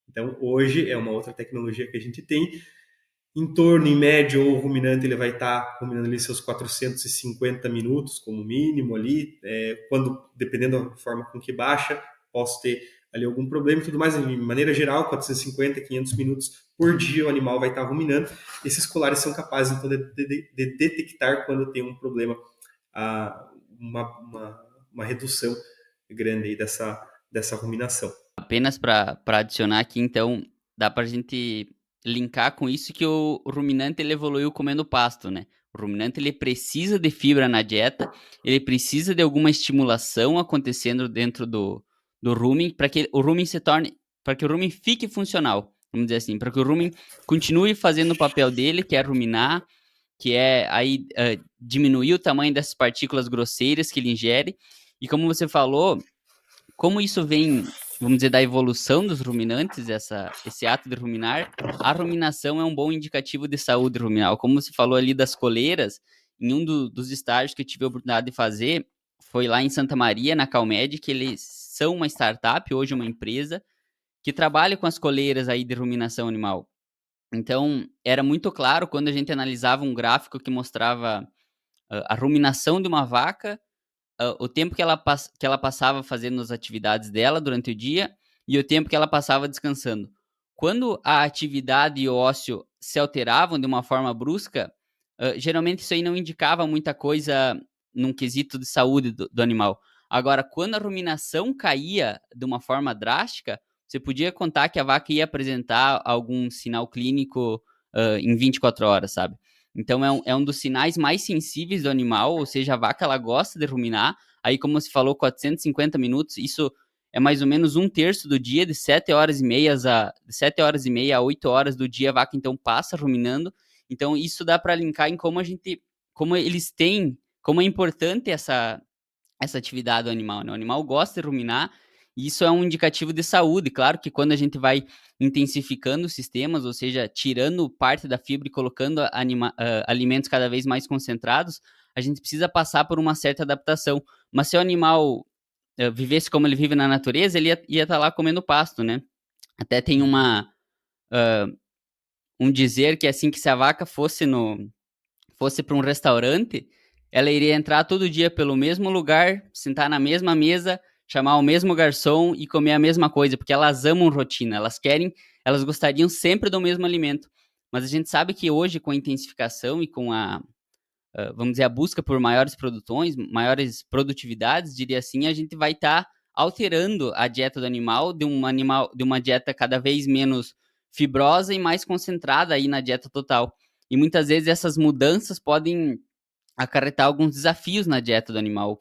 Então, hoje é uma outra tecnologia que a gente tem, Em torno, em média, o ruminante ele vai estar ruminando ali seus 450 minutos como mínimo ali, dependendo da forma com que baixa, posso ter ali algum problema e tudo mais. De maneira geral, 450, 500 minutos por dia o animal vai estar ruminando. Esses colares são capazes, então, de detectar quando tem um problema, uma redução grande aí dessa ruminação. Apenas para adicionar aqui, então, dá para a gente linkar com isso que o ruminante ele evoluiu comendo pasto, né? O ruminante ele precisa de fibra na dieta, ele precisa de alguma estimulação acontecendo dentro do rumen para que o rumen se torne, para que o rumen fique funcional, vamos dizer assim, para que o rumen continue fazendo o papel dele, que é ruminar, que é aí diminuir o tamanho dessas partículas grosseiras que ele ingere. E como você falou, como isso vem, vamos dizer, da evolução dos ruminantes, esse ato de ruminar, a ruminação é um bom indicativo de saúde ruminal. Como você falou ali das coleiras, em um dos estágios que eu tive a oportunidade de fazer, foi lá em Santa Maria, na Calmed, que eles são uma startup, hoje uma empresa, que trabalha com as coleiras aí de ruminação animal. Então, era muito claro quando a gente analisava um gráfico que mostrava a ruminação de uma vaca, o tempo que ela passava fazendo as atividades dela durante o dia e o tempo que ela passava descansando. Quando a atividade e o ócio se alteravam de uma forma brusca, geralmente isso aí não indicava muita coisa num quesito de saúde do animal. Agora, quando a ruminação caía de uma forma drástica, você podia contar que a vaca ia apresentar algum sinal clínico em 24 horas, sabe? Então, é um dos sinais mais sensíveis do animal, ou seja, a vaca ela gosta de ruminar. Aí, como você falou, 450 minutos, isso é mais ou menos um terço do dia, de 7 horas e meia a 8 horas do dia, a vaca então passa ruminando. Então, isso dá para linkar em como eles têm, como é importante essa atividade do animal, né? O animal gosta de ruminar, e isso é um indicativo de saúde. Claro que quando a gente vai intensificando os sistemas, ou seja, tirando parte da fibra e colocando alimentos cada vez mais concentrados, a gente precisa passar por uma certa adaptação. Mas se o animal vivesse como ele vive na natureza, ele ia estar lá comendo pasto, né? Até tem um dizer que é assim, que se a vaca fosse para um restaurante, ela iria entrar todo dia pelo mesmo lugar, sentar na mesma mesa, chamar o mesmo garçom e comer a mesma coisa, porque elas amam rotina, elas gostariam sempre do mesmo alimento. Mas a gente sabe que hoje, com a intensificação e com vamos dizer, a busca por maiores produções, maiores produtividades, diria assim, a gente vai estar alterando a dieta do animal, de uma dieta cada vez menos fibrosa e mais concentrada aí na dieta total. E muitas vezes essas mudanças podem acarretar alguns desafios na dieta do animal.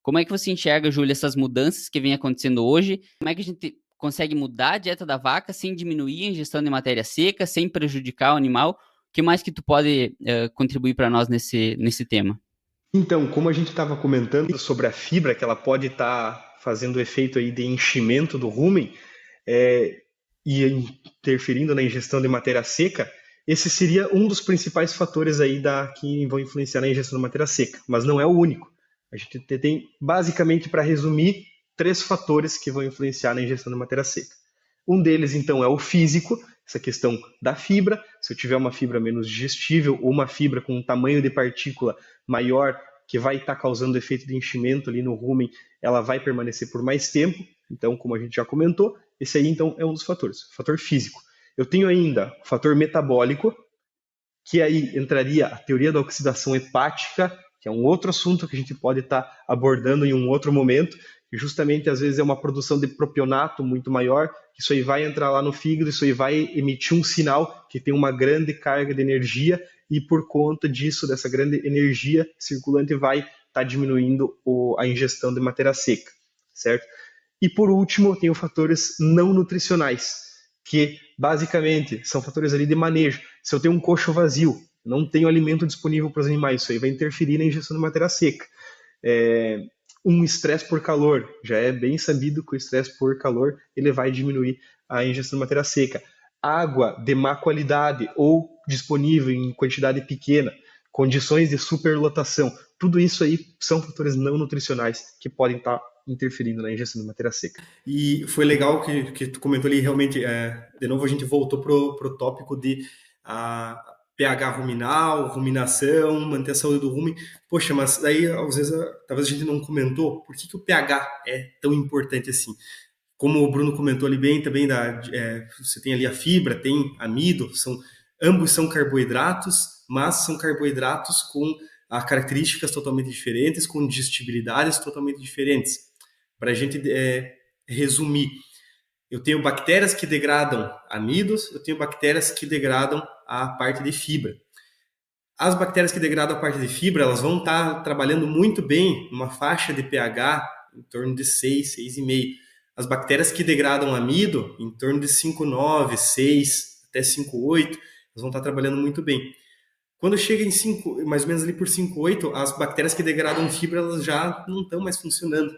Como é que você enxerga, Júlia, essas mudanças que vem acontecendo hoje? Como é que a gente consegue mudar a dieta da vaca sem diminuir a ingestão de matéria seca, sem prejudicar o animal? O que mais que tu pode contribuir para nós nesse tema? Então, como a gente estava comentando sobre a fibra, que ela pode estar fazendo o efeito aí de enchimento do rumen, e interferindo na ingestão de matéria seca, esse seria um dos principais fatores aí que vão influenciar na ingestão de matéria seca, mas não é o único. A gente tem, basicamente, para resumir, 3 fatores que vão influenciar na ingestão de matéria seca. Um deles, então, é o físico, essa questão da fibra. Se eu tiver uma fibra menos digestível ou uma fibra com um tamanho de partícula maior, que vai estar causando efeito de enchimento ali no rumen, ela vai permanecer por mais tempo. Então, como a gente já comentou, esse aí, então, é um dos fatores, o fator físico. Eu tenho ainda o fator metabólico, que aí entraria a teoria da oxidação hepática, que é um outro assunto que a gente pode estar abordando em um outro momento, que justamente às vezes é uma produção de propionato muito maior, isso aí vai entrar lá no fígado, isso aí vai emitir um sinal que tem uma grande carga de energia, e por conta disso, dessa grande energia circulante, vai estar diminuindo a ingestão de matéria seca, certo? E por último, tem os fatores não nutricionais, que basicamente são fatores ali de manejo. Se eu tenho um coxo vazio, não tenho alimento disponível para os animais, isso aí vai interferir na ingestão de matéria seca. Um estresse por calor, já é bem sabido que o estresse por calor ele vai diminuir a ingestão de matéria seca. Água de má qualidade ou disponível em quantidade pequena, condições de superlotação, tudo isso aí são fatores não nutricionais que podem estar interferindo na ingestão de matéria seca. E foi legal que tu comentou ali, realmente, de novo a gente voltou pro tópico de a pH ruminal, ruminação, manter a saúde do rumen. Poxa, mas daí, às vezes, talvez a gente não comentou por que o pH é tão importante assim. Como o Bruno comentou ali bem também, você tem ali a fibra, tem amido, ambos são carboidratos, mas são carboidratos com características totalmente diferentes, com digestibilidades totalmente diferentes. Para a gente resumir, eu tenho bactérias que degradam amidos, eu tenho bactérias que degradam a parte de fibra. As bactérias que degradam a parte de fibra, elas vão estar trabalhando muito bem numa faixa de pH em torno de 6, 6,5. As bactérias que degradam amido, em torno de 5,9, 6, até 5,8, elas vão estar trabalhando muito bem. Quando chega em 5, mais ou menos ali por 5,8, as bactérias que degradam fibra, elas já não estão mais funcionando.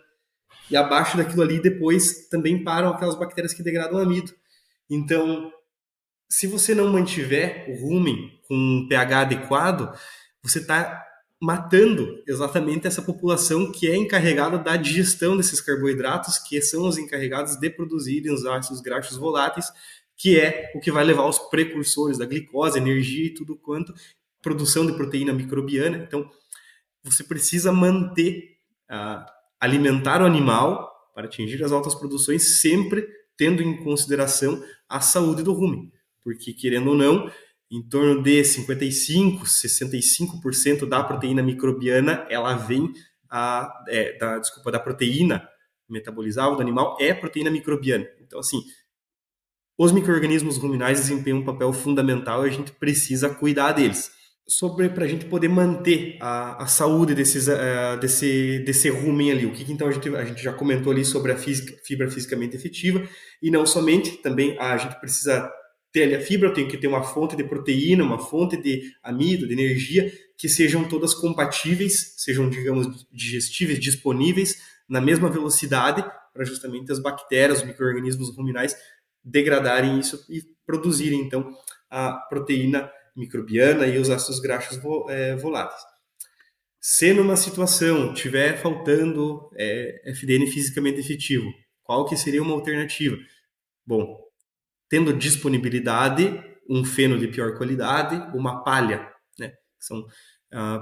E abaixo daquilo ali, depois, também param aquelas bactérias que degradam amido. Então, se você não mantiver o rumen com um pH adequado, você está matando exatamente essa população que é encarregada da digestão desses carboidratos, que são os encarregados de produzirem os ácidos graxos voláteis, que é o que vai levar os precursores da glicose, energia e tudo quanto, produção de proteína microbiana. Então, você precisa manter, alimentar o animal para atingir as altas produções, sempre tendo em consideração a saúde do rumen. Porque, querendo ou não, em torno de 55%, 65% da proteína microbiana, ela vem da proteína metabolizável do animal, é proteína microbiana. Então, assim, os micro-organismos ruminais desempenham um papel fundamental e a gente precisa cuidar deles. Para a gente poder manter a saúde desse rumen ali. O que então a gente já comentou ali sobre a fibra fisicamente efetiva, e não somente, também a gente precisa ter ali a fibra, eu tenho que ter uma fonte de proteína, uma fonte de amido, de energia, que sejam todas compatíveis, sejam, digamos, digestíveis, disponíveis na mesma velocidade, para justamente as bactérias, os micro-organismos ruminais degradarem isso e produzirem, então, a proteína microbiana e os ácidos graxos voláteis. Se numa situação tiver faltando FDN fisicamente efetivo, qual que seria uma alternativa? Bom, tendo disponibilidade, um feno de pior qualidade, uma palha, né? São,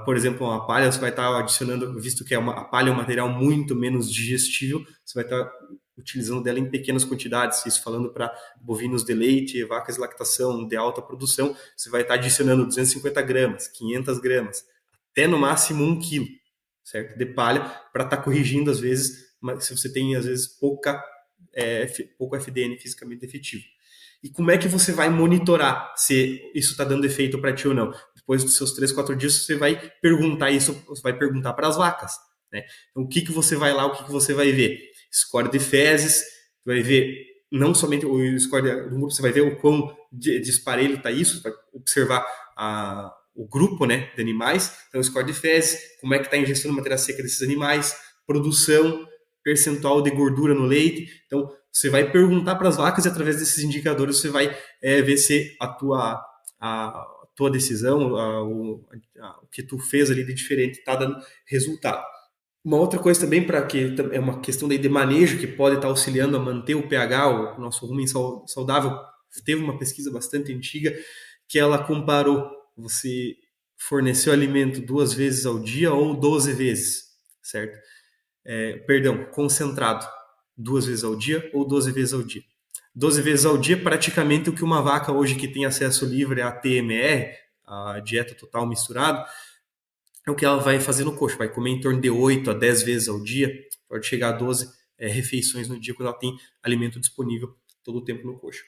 por exemplo, uma palha você vai estar adicionando, visto que a palha é um material muito menos digestível, você vai estar utilizando dela em pequenas quantidades, isso falando para bovinos de leite, vacas de lactação de alta produção, você vai estar adicionando 250 gramas, 500 gramas, até no máximo 1 quilo, certo? De palha, para estar corrigindo, às vezes, se você tem, às vezes, pouco FDN fisicamente efetivo. E como é que você vai monitorar se isso está dando efeito para ti ou não? Depois dos seus 3, 4 dias, você vai perguntar isso, você vai perguntar para as vacas, né? Então, o que você vai lá, o que você vai ver? Score de fezes, você vai ver não somente o score do grupo, você vai ver o quão disparelho está isso, vai observar o grupo, né, de animais, então o score de fezes, como é que está a ingestão de matéria seca desses animais, produção, percentual de gordura no leite. Então, você vai perguntar para as vacas e através desses indicadores você vai ver se a tua decisão, o que tu fez ali de diferente está dando resultado. Uma outra coisa também, para que é uma questão de manejo que pode estar auxiliando a manter o pH, o nosso rumen saudável. Teve uma pesquisa bastante antiga que ela comparou você fornecer o alimento 2 vezes ao dia ou 12 vezes, certo? Concentrado 2 vezes ao dia ou 12 vezes ao dia. 12 vezes ao dia, praticamente o que uma vaca hoje que tem acesso livre à TMR, a dieta total misturado, é o que ela vai fazer no coxo, vai comer em torno de 8 a 10 vezes ao dia, pode chegar a 12 refeições no dia quando ela tem alimento disponível todo o tempo no coxo.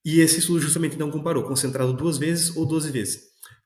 E esse estudo justamente não comparou, concentrado 2 vezes ou 12 vezes.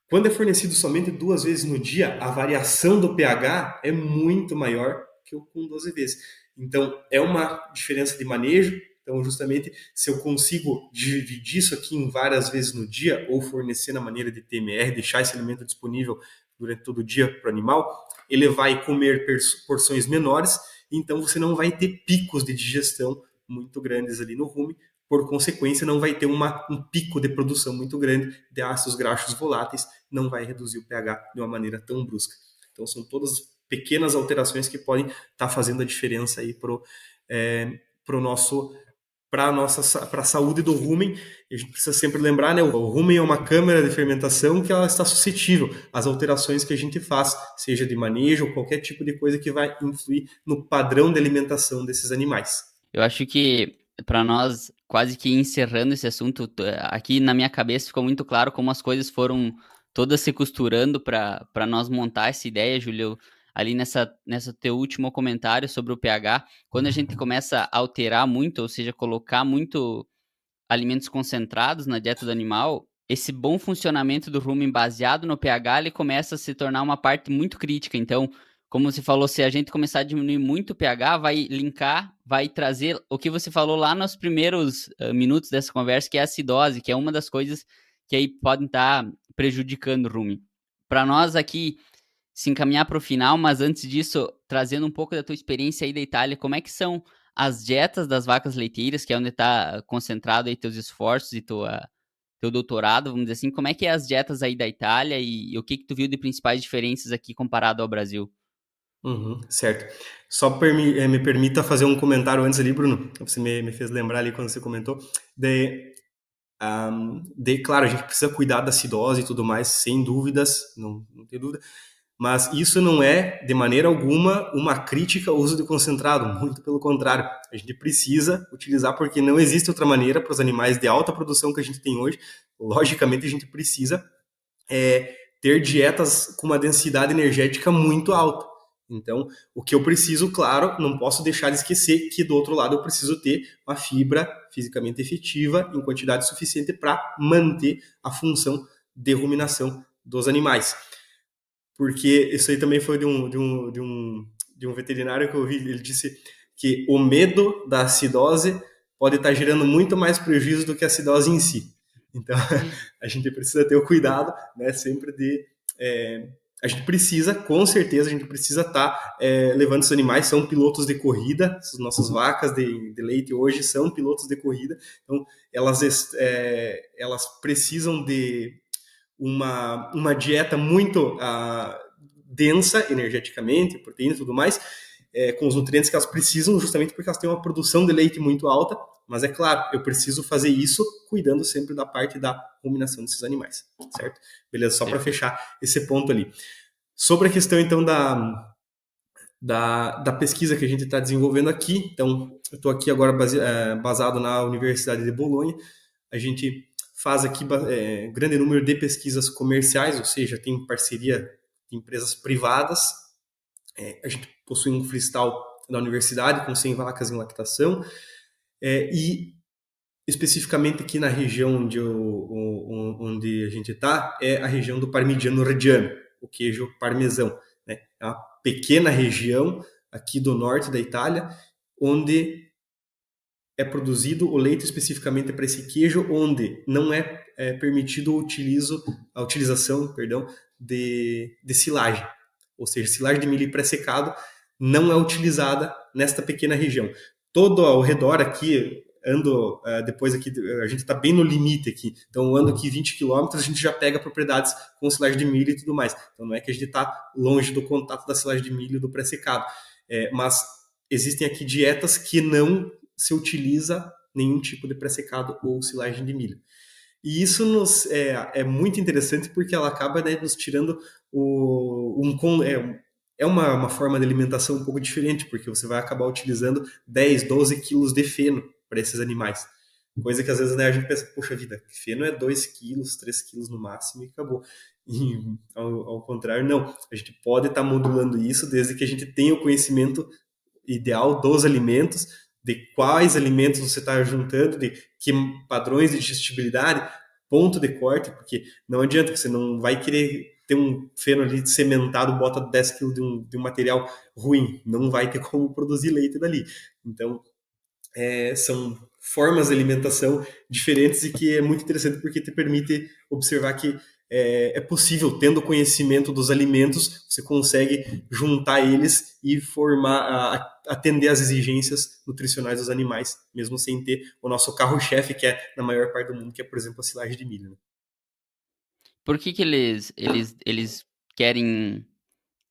Quando é fornecido somente 2 vezes no dia, a variação do pH é muito maior que o com 12 vezes. Então, é uma diferença de manejo. Então, justamente, se eu consigo dividir isso aqui em várias vezes no dia, ou fornecer na maneira de TMR, deixar esse alimento disponível durante todo o dia para o animal, ele vai comer porções menores, então você não vai ter picos de digestão muito grandes ali no rumen, por consequência, não vai ter um pico de produção muito grande de ácidos graxos voláteis, não vai reduzir o pH de uma maneira tão brusca. Então, são todas pequenas alterações que podem estar fazendo a diferença aí pro nosso para a saúde do rumen. A gente precisa sempre lembrar, né, o rumen é uma câmara de fermentação que ela está suscetível às alterações que a gente faz, seja de manejo ou qualquer tipo de coisa que vai influir no padrão de alimentação desses animais. Eu acho que para nós, quase que encerrando esse assunto, aqui na minha cabeça ficou muito claro como as coisas foram todas se costurando para nós montar essa ideia, Júlio. Ali nessa teu último comentário sobre o pH, quando a gente começa a alterar muito, ou seja, colocar muito alimentos concentrados na dieta do animal, esse bom funcionamento do rumen baseado no pH, ele começa a se tornar uma parte muito crítica. Então, como você falou, se a gente começar a diminuir muito o pH, vai linkar, vai trazer o que você falou lá nos primeiros minutos dessa conversa, que é a acidose, que é uma das coisas que aí podem estar prejudicando o rumen. Para nós aqui se encaminhar para o final, mas antes disso, trazendo um pouco da tua experiência aí da Itália, como é que são as dietas das vacas leiteiras, que é onde está concentrado aí teus esforços e teu doutorado, vamos dizer assim, como é que é as dietas aí da Itália e o que que tu viu de principais diferenças aqui comparado ao Brasil? Uhum, certo. Só me permita fazer um comentário antes ali, Bruno. Você me fez lembrar ali quando você comentou. Claro, a gente precisa cuidar da acidose e tudo mais, sem dúvidas, não tem dúvida. Mas isso não é, de maneira alguma, uma crítica ao uso de concentrado. Muito pelo contrário. A gente precisa utilizar porque não existe outra maneira para os animais de alta produção que a gente tem hoje. Logicamente, a gente precisa ter dietas com uma densidade energética muito alta. Então, o que eu preciso, claro, não posso deixar de esquecer que do outro lado eu preciso ter uma fibra fisicamente efetiva em quantidade suficiente para manter a função de ruminação dos animais. Porque isso aí também foi de um veterinário que eu ouvi, ele disse que o medo da acidose pode estar gerando muito mais prejuízo do que a acidose em si. Então, a gente precisa ter o cuidado, né, sempre de... a gente precisa, com certeza, a gente precisa estar levando esses animais, são pilotos de corrida, as nossas vacas de leite hoje são pilotos de corrida, então elas precisam de uma dieta muito densa energeticamente, proteína e tudo mais, com os nutrientes que elas precisam, justamente porque elas têm uma produção de leite muito alta. Mas é claro, eu preciso fazer isso cuidando sempre da parte da ruminação desses animais, certo? Beleza, só para fechar esse ponto ali. Sobre a questão, então, da pesquisa que a gente está desenvolvendo aqui, então, eu estou aqui agora basado na Universidade de Bolonha, a gente faz aqui grande número de pesquisas comerciais, ou seja, tem parceria de empresas privadas. A gente possui um freestyle da universidade com 100 vacas em lactação. E especificamente aqui na região onde a gente está, é a região do Parmigiano Reggiano, o queijo parmesão. Né? É uma pequena região aqui do norte da Itália, onde é produzido o leite especificamente para esse queijo, onde não é permitido a utilização, de silagem. Ou seja, silagem de milho pré-secado não é utilizada nesta pequena região. Todo ao redor aqui, depois aqui, a gente está bem no limite aqui. Então, ando aqui 20 quilômetros, a gente já pega propriedades com silagem de milho e tudo mais. Então, não é que a gente está longe do contato da silagem de milho do pré-secado. Mas existem aqui dietas que não se utiliza nenhum tipo de pré-secado ou silagem de milho. E isso é muito interessante porque ela acaba, né, nos tirando uma forma de alimentação um pouco diferente, porque você vai acabar utilizando 10, 12 quilos de feno para esses animais. Coisa que às vezes, né, a gente pensa, poxa vida, feno é 2 quilos, 3 quilos no máximo e acabou. E ao contrário, não. A gente pode estar modulando isso desde que a gente tenha o conhecimento ideal dos alimentos, de quais alimentos você está juntando, de que padrões de digestibilidade, ponto de corte, porque não adianta, você não vai querer ter um feno ali cementado, bota 10 quilos de um material ruim, não vai ter como produzir leite dali. Então, são formas de alimentação diferentes e que é muito interessante porque te permite observar que é possível, tendo conhecimento dos alimentos, você consegue juntar eles e atender às exigências nutricionais dos animais, mesmo sem ter o nosso carro-chefe, que é na maior parte do mundo, que é, por exemplo, a silagem de milho. Né? Por que que eles querem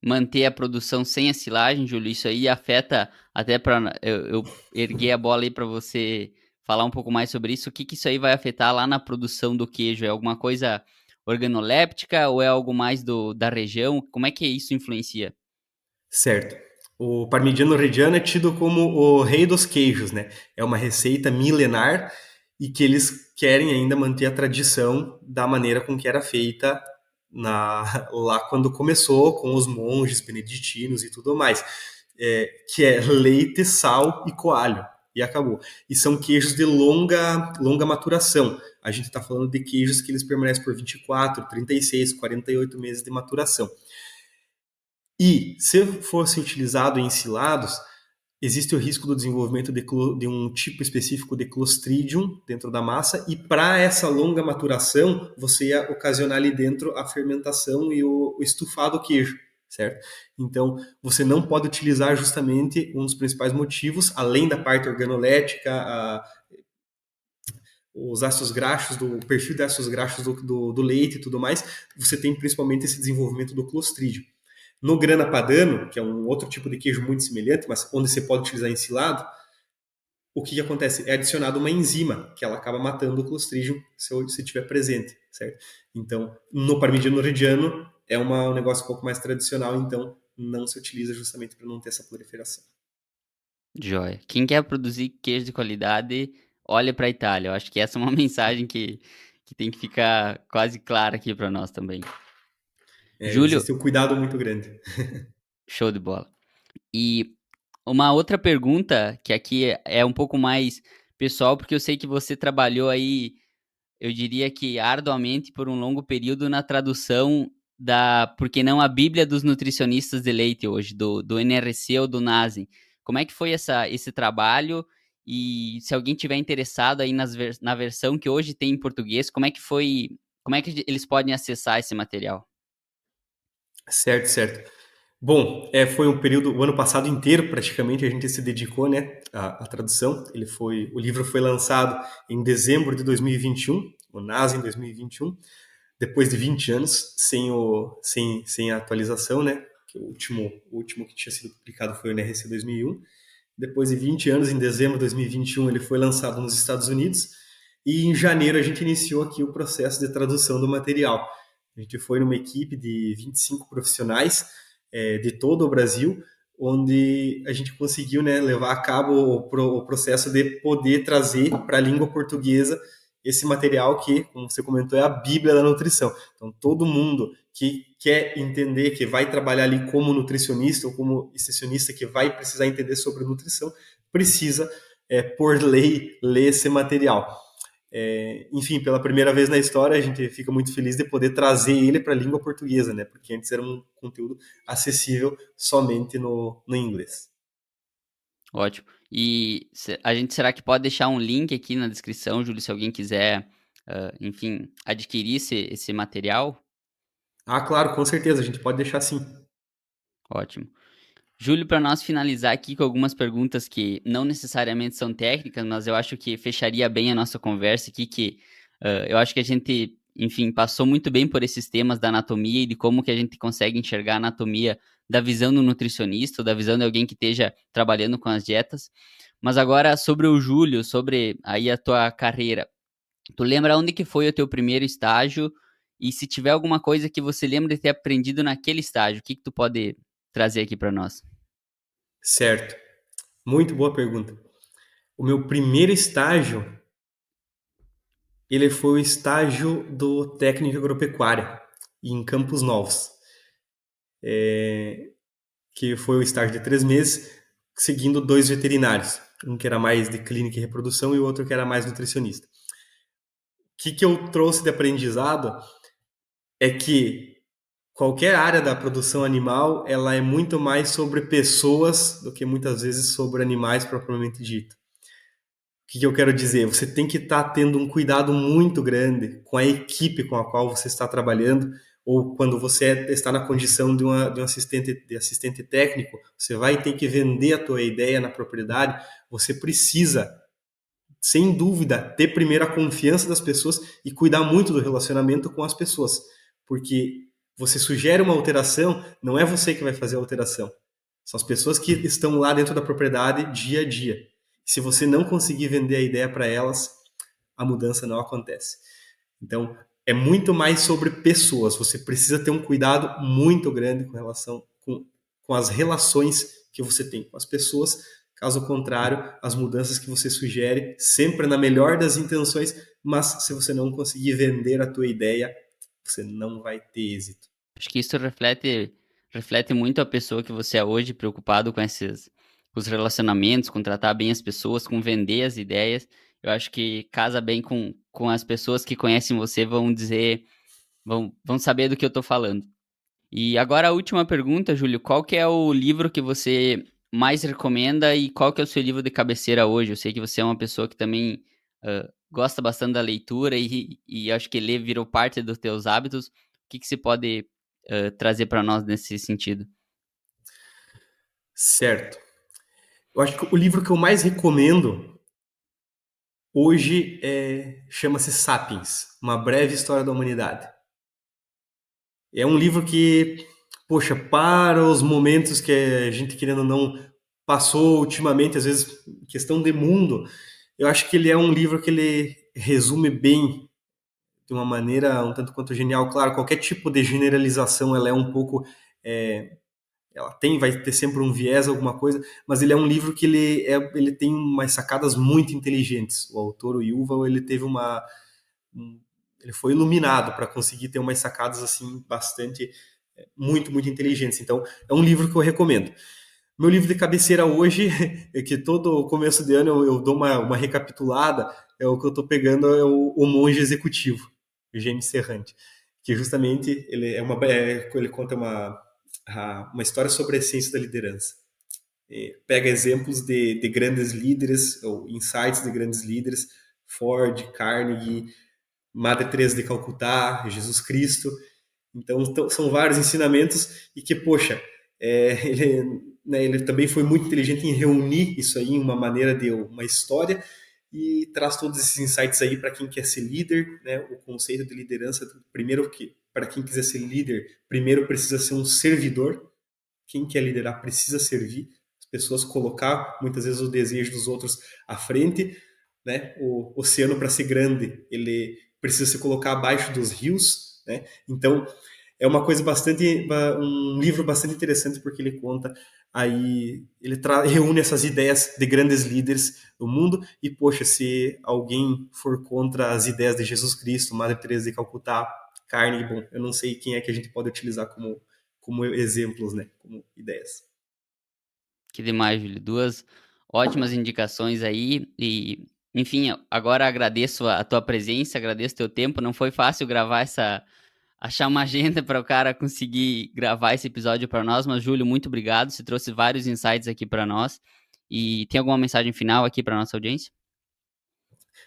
manter a produção sem a silagem, Júlio? Isso aí afeta até para eu erguer a bola aí para você falar um pouco mais sobre isso, o que que isso aí vai afetar lá na produção do queijo? É alguma coisa organoléptica ou é algo mais da região? Como é que isso influencia? Certo. O Parmigiano Reggiano é tido como o rei dos queijos, né? É uma receita milenar e que eles querem ainda manter a tradição da maneira com que era feita lá quando começou, com os monges beneditinos e tudo mais. Que é leite, sal e coalho. E acabou. E são queijos de longa maturação. A gente está falando de queijos que eles permanecem por 24, 36, 48 meses de maturação. E, se fosse utilizado em ensilados, existe o risco do desenvolvimento de um tipo específico de Clostridium dentro da massa, e para essa longa maturação, você ia ocasionar ali dentro a fermentação e o estufado queijo, certo? Então, você não pode utilizar justamente um dos principais motivos, além da parte organolética, os ácidos graxos, o perfil de ácidos graxos do leite e tudo mais, você tem principalmente esse desenvolvimento do Clostridium. No grana padano, que é um outro tipo de queijo muito semelhante, mas onde você pode utilizar ensilado, o que acontece? É adicionado uma enzima, que ela acaba matando o Clostridium se estiver presente, certo? Então, no Parmigiano Reggiano, é um negócio um pouco mais tradicional, então não se utiliza justamente para não ter essa proliferação. Joia. Quem quer produzir queijo de qualidade, olha para a Itália. Eu acho que essa é uma mensagem que tem que ficar quase clara aqui para nós também. Júlio, Existe um cuidado muito grande. show de bola. E uma outra pergunta, que aqui é um pouco mais pessoal, porque eu sei que você trabalhou aí, eu diria que arduamente por um longo período na tradução por que não a Bíblia dos nutricionistas de leite hoje, do NRC ou do NASEM. Como é que foi esse trabalho? E se alguém tiver interessado aí na versão que hoje tem em português, como é que foi, como é que eles podem acessar esse material? Certo, certo. Bom, foi um período, o ano passado inteiro praticamente a gente se dedicou, né, à tradução. O livro foi lançado em dezembro de 2021, o NASA em 2021, depois de 20 anos sem a atualização, né? Que o último que tinha sido publicado foi o NRC 2001. Depois de 20 anos, em dezembro de 2021, ele foi lançado nos Estados Unidos e em janeiro a gente iniciou aqui o processo de tradução do material. A gente foi numa equipe de 25 profissionais de todo o Brasil, onde a gente conseguiu, né, levar a cabo o processo de poder trazer para a língua portuguesa esse material que, como você comentou, é a Bíblia da nutrição. Então, todo mundo que quer entender, que vai trabalhar ali como nutricionista ou como extensionista, que vai precisar entender sobre nutrição, precisa, por lei, ler esse material. Enfim, pela primeira vez na história, a gente fica muito feliz de poder trazer ele para a língua portuguesa, né? Porque antes era um conteúdo acessível somente no inglês. Ótimo. E a gente será que pode deixar um link aqui na descrição, Júlio, se alguém quiser, enfim, adquirir esse material? Ah, claro, com certeza, a gente pode deixar sim. Ótimo. Júlio, para nós finalizar aqui com algumas perguntas que não necessariamente são técnicas, mas eu acho que fecharia bem a nossa conversa aqui, que eu acho que a gente, enfim, passou muito bem por esses temas da anatomia e de como que a gente consegue enxergar a anatomia da visão do nutricionista, ou da visão de alguém que esteja trabalhando com as dietas. Mas agora sobre o Júlio, sobre aí a tua carreira. Tu lembra onde que foi o teu primeiro estágio? E se tiver alguma coisa que você lembra de ter aprendido naquele estágio, o que que tu pode trazer aqui para nós? Certo. Muito boa pergunta. O meu primeiro estágio, ele foi o estágio do técnico agropecuária em Campos Novos, que foi o estágio de 3 meses, seguindo 2 veterinários, um que era mais de clínica e reprodução e o outro que era mais nutricionista. O que eu trouxe de aprendizado é que qualquer área da produção animal, ela é muito mais sobre pessoas do que muitas vezes sobre animais propriamente dito. O que eu quero dizer? Você tem que estar tendo um cuidado muito grande com a equipe com a qual você está trabalhando, ou quando você está na condição de um assistente técnico, você vai ter que vender a tua ideia na propriedade, você precisa, sem dúvida, ter primeiro a confiança das pessoas e cuidar muito do relacionamento com as pessoas, porque você sugere uma alteração, não é você que vai fazer a alteração, são as pessoas que estão lá dentro da propriedade dia a dia. Se você não conseguir vender a ideia para elas, a mudança não acontece. Então, é muito mais sobre pessoas. Você precisa ter um cuidado muito grande com relação com as relações que você tem com as pessoas. Caso contrário, as mudanças que você sugere, sempre na melhor das intenções, mas se você não conseguir vender a tua ideia, você não vai ter êxito. Acho que isso reflete muito a pessoa que você é hoje, preocupado com com os relacionamentos, com tratar bem as pessoas, com vender as ideias. Eu acho que casa bem com as pessoas que conhecem você, vão dizer, vão saber do que eu tô falando. E agora a última pergunta, Júlio, qual que é o livro que você mais recomenda e qual que é o seu livro de cabeceira hoje? Eu sei que você é uma pessoa que também gosta bastante da leitura e acho que ler virou parte dos teus hábitos. O que você pode trazer para nós nesse sentido? Certo. Eu acho que o livro que eu mais recomendo hoje chama-se Sapiens, Uma Breve História da Humanidade. É um livro que, poxa, para os momentos que a gente, querendo ou não, passou ultimamente, às vezes, questão de mundo, eu acho que ele é um livro que ele resume bem, de uma maneira um tanto quanto genial. Claro, qualquer tipo de generalização, ela é um pouco... ela vai ter sempre um viés, alguma coisa, mas ele é um livro que ele tem umas sacadas muito inteligentes. O autor, o Yuval, ele teve ele foi iluminado para conseguir ter umas sacadas assim bastante muito inteligentes. Então, é um livro que eu recomendo. Meu livro de cabeceira hoje, é que todo começo de ano eu dou uma recapitulada, é o que eu estou pegando, é o Monge Executivo, James Serrante, que justamente ele conta uma história sobre a essência da liderança. Pega exemplos de grandes líderes, ou insights de grandes líderes, Ford, Carnegie, Madre Teresa de Calcutá, Jesus Cristo. Então, são vários ensinamentos e que, poxa, ele também foi muito inteligente em reunir isso aí em uma maneira de uma história e traz todos esses insights aí para quem quer ser líder, né? O conceito de liderança, primeiro que para quem quiser ser líder, primeiro precisa ser um servidor. Quem quer liderar precisa servir as pessoas, colocar muitas vezes o desejo dos outros à frente, né? O oceano para ser grande, ele precisa se colocar abaixo dos rios, né? Então, é uma coisa um livro bastante interessante porque ele conta aí, reúne essas ideias de grandes líderes do mundo e, poxa, se alguém for contra as ideias de Jesus Cristo, Madre Teresa de Calcutá, Carnegie, bom, eu não sei quem é que a gente pode utilizar como exemplos, né, como ideias. Que demais, Júlio. Duas ótimas indicações aí. E, enfim, agora agradeço a tua presença, agradeço teu tempo. Não foi fácil gravar achar uma agenda para o cara conseguir gravar esse episódio para nós, mas Júlio, muito obrigado. Você trouxe vários insights aqui para nós. E tem alguma mensagem final aqui para nossa audiência?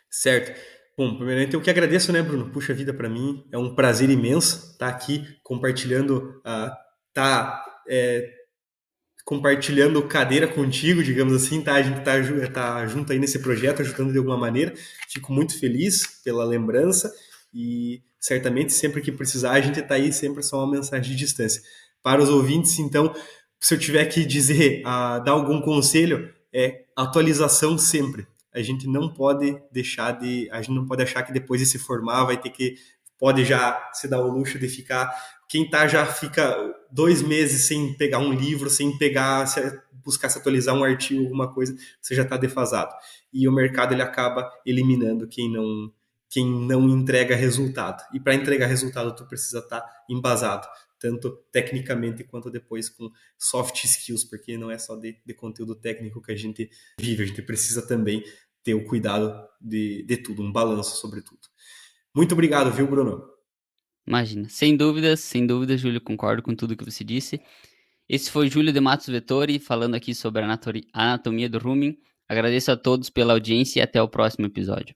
Certo. Bom, primeiramente eu que agradeço, né, Bruno? Puxa vida, para mim é um prazer imenso estar aqui compartilhando, tá, compartilhando cadeira contigo, digamos assim, tá? A gente tá junto aí nesse projeto, ajudando de alguma maneira. Fico muito feliz pela lembrança e certamente sempre que precisar a gente tá aí, sempre só uma mensagem de distância. Para os ouvintes, então, se eu tiver que dizer, dar algum conselho, é atualização sempre. A gente não pode achar que depois de se formar pode já se dar o luxo de ficar. Quem já fica 2 meses sem pegar um livro, sem buscar se atualizar um artigo, alguma coisa, você já está defasado. E o mercado ele acaba eliminando quem não entrega resultado. E para entregar resultado, tu precisa estar embasado, tanto tecnicamente quanto depois com soft skills, porque não é só de conteúdo técnico que a gente vive, a gente precisa também ter o cuidado de tudo, um balanço sobre tudo. Muito obrigado, viu, Bruno? Imagina. Sem dúvidas, Júlio, concordo com tudo que você disse. Esse foi Júlio de Matos Vettori falando aqui sobre a anatomia do rumen. Agradeço a todos pela audiência e até o próximo episódio.